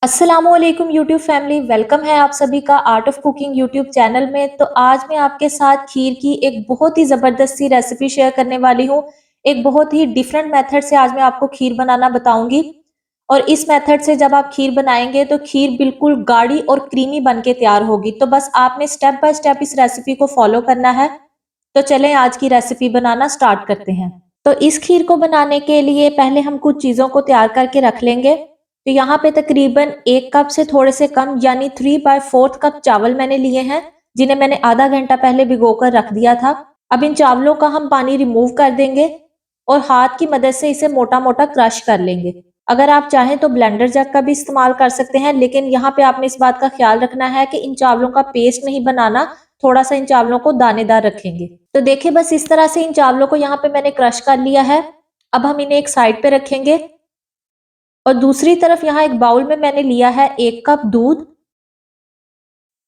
अस्सलामुअलैकुम YouTube family, welcome है आप सभी का art of cooking YouTube channel में। तो आज मैं आपके साथ खीर की एक बहुत ही ज़बरदस्त सी रेसिपी शेयर करने वाली हूँ। एक बहुत ही डिफरेंट मेथड से आज मैं आपको खीर बनाना बताऊंगी। और इस मेथड से जब आप खीर बनाएंगे तो खीर बिल्कुल गाढ़ी और क्रीमी बन के तैयार होगी। तो बस आपने स्टेप बाय स्टेप इस रेसिपी को फॉलो करना है। तो चलें आज की रेसिपी बनाना स्टार्ट करते हैं। तो इस खीर को बनाने के लिए पहले हम कुछ चीज़ों को तैयार करके रख लेंगे। तो यहाँ पे तकरीबन 1 कप से थोड़े से कम यानी 3/4 कप चावल मैंने लिए हैं, जिन्हें मैंने आधा घंटा पहले भिगोकर रख दिया था। अब इन चावलों का हम पानी रिमूव कर देंगे और हाथ की मदद से इसे मोटा-मोटा क्रश कर लेंगे। अगर आप चाहें तो ब्लेंडर जग का भी इस्तेमाल कर सकते हैं, लेकिन यहाँ पे आपने इस बात का ख्याल रखना है कि इन चावलों का पेस्ट नहीं बनाना, थोड़ा सा इन चावलों को दानेदार रखेंगे। तो देखिए बस इस तरह से इन चावलों को यहाँ पे मैंने क्रश कर लिया है। अब हम इन्हें एक साइड पे रखेंगे और दूसरी तरफ यहाँ एक बाउल में मैंने लिया है 1 कप दूध।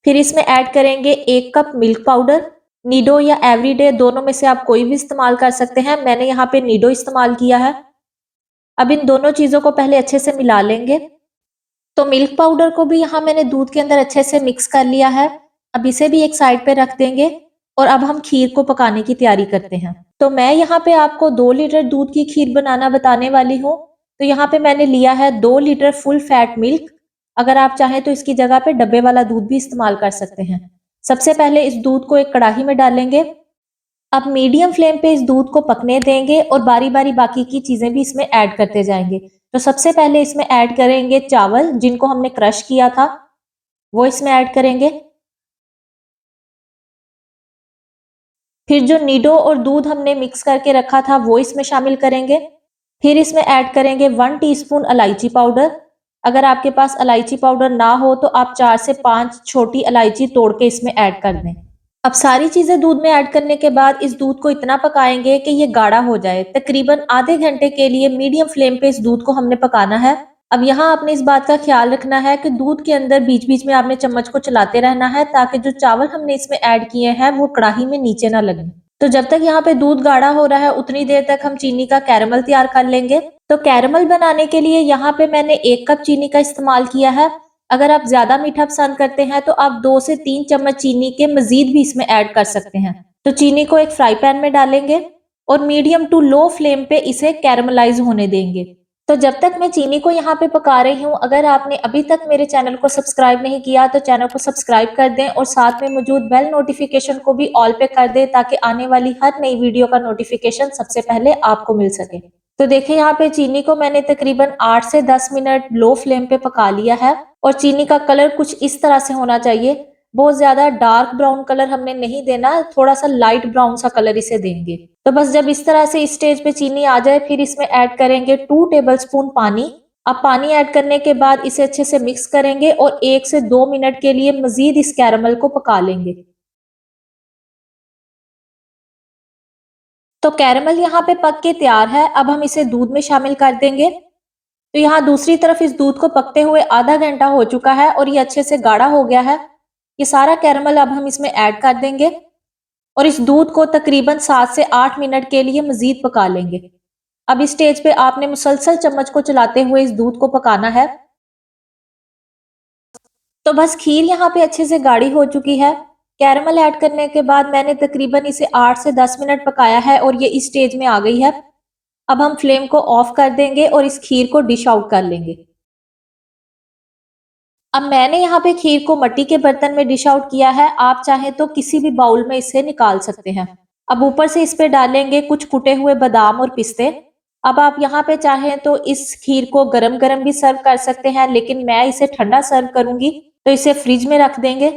फिर इसमें ऐड करेंगे 1 कप मिल्क पाउडर। नीडो या एवरीडे दोनों में से आप कोई भी इस्तेमाल कर सकते हैं, मैंने यहाँ पे नीडो इस्तेमाल किया है। अब इन दोनों चीजों को पहले अच्छे से मिला लेंगे। तो मिल्क पाउडर को भी यहाँ मैंने दूध के अंदर अच्छे से मिक्स कर लिया है। अब इसे भी एक साइड पे रख देंगे और अब हम खीर को पकाने की तैयारी करते हैं। तो मैं यहाँ पे आपको 2 लीटर दूध की खीर बनाना बताने वाली हूँ। तो यहाँ पे मैंने लिया है 2 लीटर फुल फैट मिल्क। अगर आप चाहें तो इसकी जगह पे डब्बे वाला दूध भी इस्तेमाल कर सकते हैं। सबसे पहले इस दूध को एक कढ़ाई में डालेंगे। अब मीडियम फ्लेम पे इस दूध को पकने देंगे और बारी बारी बाकी की चीजें भी इसमें ऐड करते जाएंगे। तो सबसे पहले इसमें ऐड करेंगे चावल जिनको हमने क्रश किया था, वो इसमें ऐड करेंगे। फिर जो नीडो और दूध हमने मिक्स करके रखा था वो इसमें शामिल करेंगे। फिर इसमें ऐड करेंगे 1 टीस्पून इलायची पाउडर। अगर आपके पास इलायची पाउडर ना हो तो आप 4 से 5 छोटी इलायची तोड़ के इसमें ऐड कर दें। अब सारी चीजें दूध में ऐड करने के बाद इस दूध को इतना पकाएंगे कि ये गाढ़ा हो जाए। तकरीबन आधे घंटे के लिए मीडियम फ्लेम पे इस दूध को हमने पकाना है। अब यहाँ आपने इस बात का ख्याल रखना है कि दूध के अंदर बीच बीच में आपने चम्मच को चलाते रहना है, ताकि जो चावल हमने इसमें ऐड किए हैं वो कढ़ाई में नीचे ना लगे। तो जब तक यहाँ पे दूध गाढ़ा हो रहा है उतनी देर तक हम चीनी का कैरमल तैयार कर लेंगे। तो कैरमल बनाने के लिए यहाँ पे मैंने 1 कप चीनी का इस्तेमाल किया है। अगर आप ज्यादा मीठा पसंद करते हैं तो आप 2 से 3 चम्मच चीनी के मजीद भी इसमें ऐड कर सकते हैं। तो चीनी को एक फ्राई पैन में डालेंगे और मीडियम टू लो फ्लेम पे इसे कैरमलाइज होने देंगे। तो जब तक मैं चीनी को यहाँ पे पका रही हूँ, अगर आपने अभी तक मेरे चैनल को सब्सक्राइब नहीं किया तो चैनल को सब्सक्राइब कर दें और साथ में मौजूद बेल नोटिफिकेशन को भी ऑल पे कर दें, ताकि आने वाली हर नई वीडियो का नोटिफिकेशन सबसे पहले आपको मिल सके। तो देखिए यहाँ पे चीनी को मैंने तकरीबन 8 से 10 मिनट लो फ्लेम पे पका लिया है और चीनी का कलर कुछ इस तरह से होना चाहिए। बहुत ज्यादा डार्क ब्राउन कलर हमने नहीं देना, थोड़ा सा लाइट ब्राउन सा कलर इसे देंगे। तो बस जब इस तरह से इस स्टेज पे चीनी आ जाए फिर इसमें ऐड करेंगे 2 टेबलस्पून पानी। अब पानी ऐड करने के बाद इसे अच्छे से मिक्स करेंगे और 1 से 2 मिनट के लिए मजीद इस कैरमल को पका लेंगे। तो कैरमल यहाँ पे पक के तैयार है। अब हम इसे दूध में शामिल कर देंगे। तो यहाँ दूसरी तरफ इस दूध को पकते हुए आधा घंटा हो चुका है और ये अच्छे से गाढ़ा हो गया है। ये सारा कैरमल अब हम इसमें ऐड कर देंगे और इस दूध को तकरीबन 7 से 8 मिनट के लिए मजीद पका लेंगे। अब इस स्टेज पे आपने मुसलसल चम्मच को चलाते हुए इस दूध को पकाना है। तो बस खीर यहाँ पे अच्छे से गाढ़ी हो चुकी है। कैरमल ऐड करने के बाद मैंने तकरीबन इसे 8 से 10 मिनट पकाया है और ये इस स्टेज में आ गई है। अब हम फ्लेम को ऑफ कर देंगे और इस खीर को डिश आउट कर लेंगे। अब मैंने यहाँ पे खीर को मिट्टी के बर्तन में डिश आउट किया है, आप चाहें तो किसी भी बाउल में इसे निकाल सकते हैं। अब ऊपर से इस पे डालेंगे कुछ कुटे हुए बादाम और पिस्ते। अब आप यहाँ पे चाहें तो इस खीर को गरम गरम भी सर्व कर सकते हैं, लेकिन मैं इसे ठंडा सर्व करूंगी तो इसे फ्रिज में रख देंगे।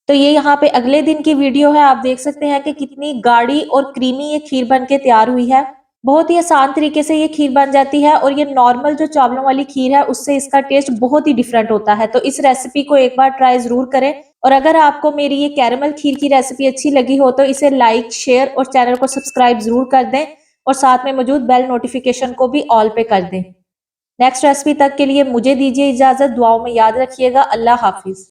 तो ये यहाँ पे अगले दिन की वीडियो है, आप देख सकते हैं कि कितनी गाढ़ी और क्रीमी ये खीर बन के तैयार हुई है। बहुत ही आसान तरीके से ये खीर बन जाती है और ये नॉर्मल जो चावलों वाली खीर है उससे इसका टेस्ट बहुत ही डिफरेंट होता है। तो इस रेसिपी को एक बार ट्राई जरूर करें और अगर आपको मेरी ये कैरमल खीर की रेसिपी अच्छी लगी हो तो इसे लाइक, शेयर और चैनल को सब्सक्राइब जरूर कर दें और साथ में मौजूद बेल नोटिफिकेशन को भी ऑल पे कर दें। नेक्स्ट रेसिपी तक के लिए मुझे दीजिए इजाजत। दुआओं में याद रखिएगा। अल्लाह हाफिज।